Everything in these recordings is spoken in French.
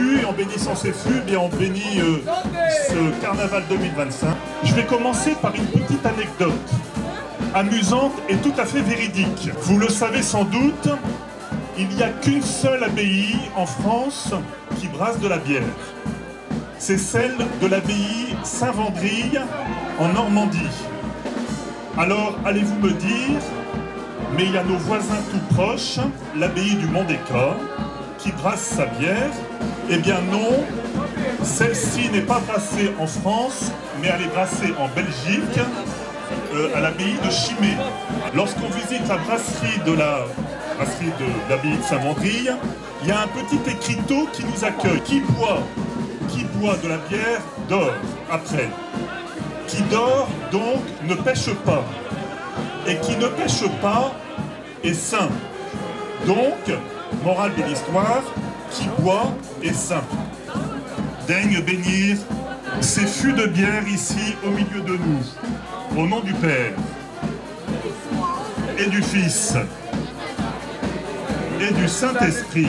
fûts, et en bénissant ces fûts, on bénit ce carnaval 2025. Je vais commencer par une petite anecdote, amusante et tout à fait véridique. Vous le savez sans doute, il n'y a qu'une seule abbaye en France qui brasse de la bière. C'est celle de l'abbaye Saint-Wandrille en Normandie. Alors, allez-vous me dire, mais il y a nos voisins tout proches, l'abbaye du Mont-des-Cors, qui brasse sa bière. Eh bien non, celle-ci n'est pas brassée en France, mais elle est brassée en Belgique, à l'abbaye de Chimay. Lorsqu'on visite la brasserie de l'abbaye de Saint-Wandrille, il y a un petit écriteau qui nous accueille. Qui boit de la bière dort après. Qui dort donc ne pêche pas. Et qui ne pêche pas est sain. Donc, morale de l'histoire, qui boit est sain. Daigne bénir ces fûts de bière ici au milieu de nous, au nom du Père et du Fils et du Saint-Esprit.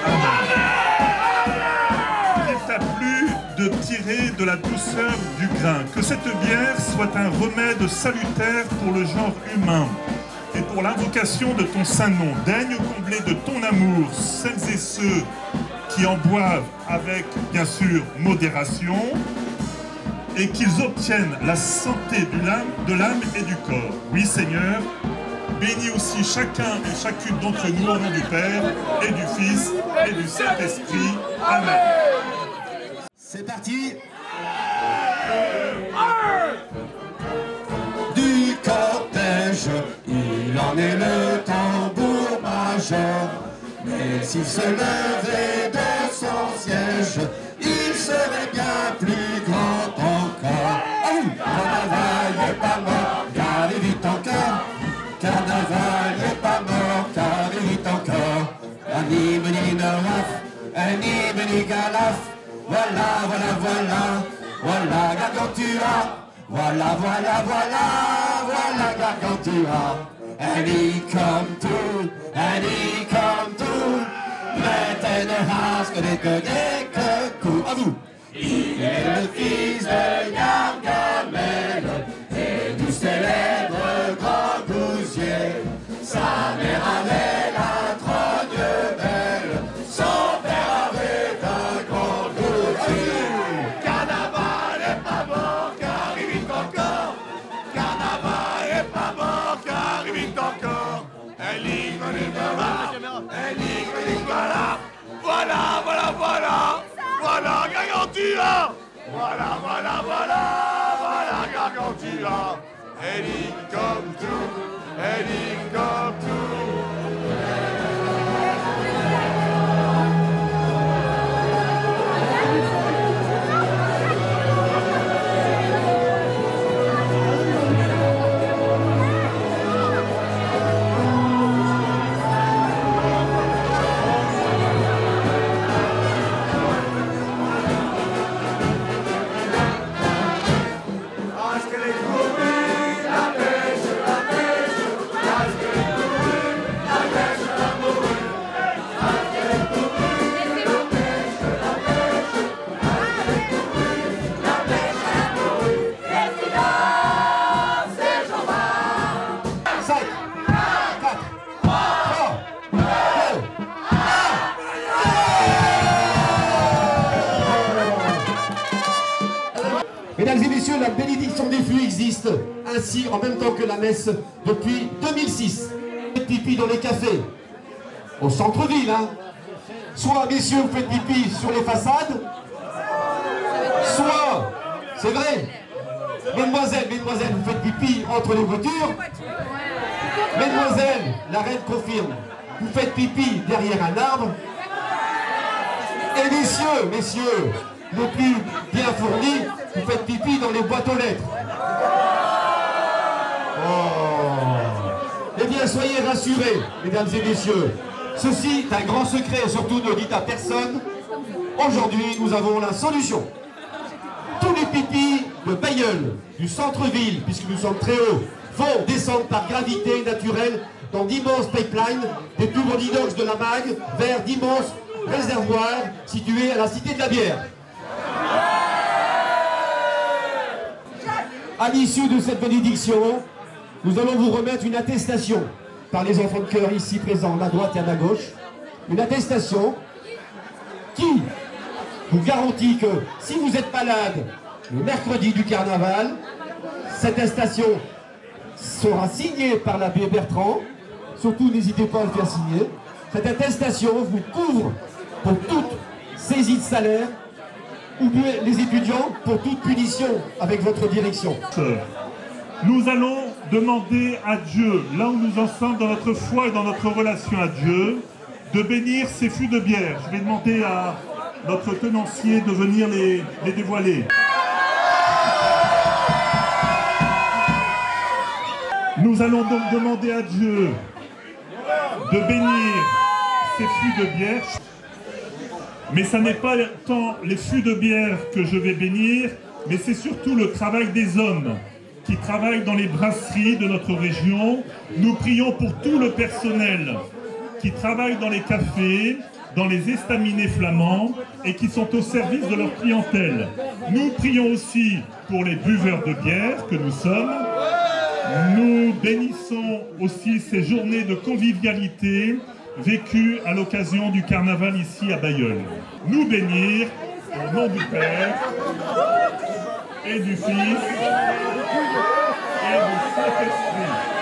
Amen. Il t'a plu de tirer de la douceur du grain, que cette bière soit un remède salutaire pour le genre humain et pour l'invocation de ton saint nom. Daigne combler de ton amour celles et ceux qui en boivent avec, bien sûr, modération, et qu'ils obtiennent la santé de l'âme et du corps. Oui, Seigneur, bénis aussi chacun et chacune d'entre nous au nom du Père et du Fils et du Saint-Esprit. Amen. C'est parti. Du cortège, il en est le tambour majeur. Mais s'il se levait de son siège, il serait bien plus grand encore. Carnaval n'est pas mort, car il vit encore. Carnaval n'est pas mort, car il vit encore. Anime ni galaf, anime ni galaf. Voilà, voilà, voilà, voilà Gargantua. Voilà, voilà, voilà, voilà Gargantua. And he come to, and he come to. Maintenant, hasque des que coups. À vous. Il est le fils de Gargamel et du célèbre grand gousier. Sa mère avait la trogne belle, son père avait un grand gousier. Carnaval n'est pas mort car il vit encore. Carnaval n'est pas mort car il vit encore. Elle y voilà. Voilà, voilà, voilà. Voilà Gargantua. Voilà, voilà, voilà. Voilà Gargantua. And he come to, and he come to. Mesdames et messieurs, la bénédiction des fûts existe ainsi en même temps que la messe depuis 2006. Faites pipi dans les cafés, au centre-ville, hein. Soit, messieurs, vous faites pipi sur les façades, soit, c'est vrai, mesdemoiselles, vous faites pipi entre les voitures. Mesdemoiselles, la reine confirme, vous faites pipi derrière un arbre. Et messieurs, les plus bien fournis, vous faites pipi dans les boîtes aux lettres. Oh. Eh bien, soyez rassurés, mesdames et messieurs. Ceci est un grand secret, et surtout ne dites à personne. Aujourd'hui, nous avons la solution. Tous les pipis de Bailleul, du centre-ville, puisque nous sommes très hauts, vont descendre par gravité naturelle dans d'immenses pipelines, des tubes en inox de la MAG vers d'immenses réservoir situé à la Cité de la Bière. À l'issue de cette bénédiction, nous allons vous remettre une attestation par les enfants de chœur ici présents, à droite et à la gauche. Une attestation qui vous garantit que si vous êtes malade le mercredi du carnaval, cette attestation sera signée par l'abbé Bertrand. Surtout, n'hésitez pas à le faire signer. Cette attestation vous couvre pour toute saisie de salaire ou bien les étudiants pour toute punition avec votre direction. Nous allons demander à Dieu, là où nous en sommes dans notre foi et dans notre relation à Dieu, de bénir ces fûts de bière. Je vais demander à notre tenancier de venir les dévoiler. Nous allons donc demander à Dieu de bénir ces fûts de bière. Mais ça n'est pas tant les fûts de bière que je vais bénir, mais c'est surtout le travail des hommes qui travaillent dans les brasseries de notre région. Nous prions pour tout le personnel qui travaille dans les cafés, dans les estaminets flamands et qui sont au service de leur clientèle. Nous prions aussi pour les buveurs de bière que nous sommes. Nous bénissons aussi ces journées de convivialité vécues à l'occasion du carnaval ici à Bailleul. Nous bénir au nom du Père et du Fils et du Saint-Esprit.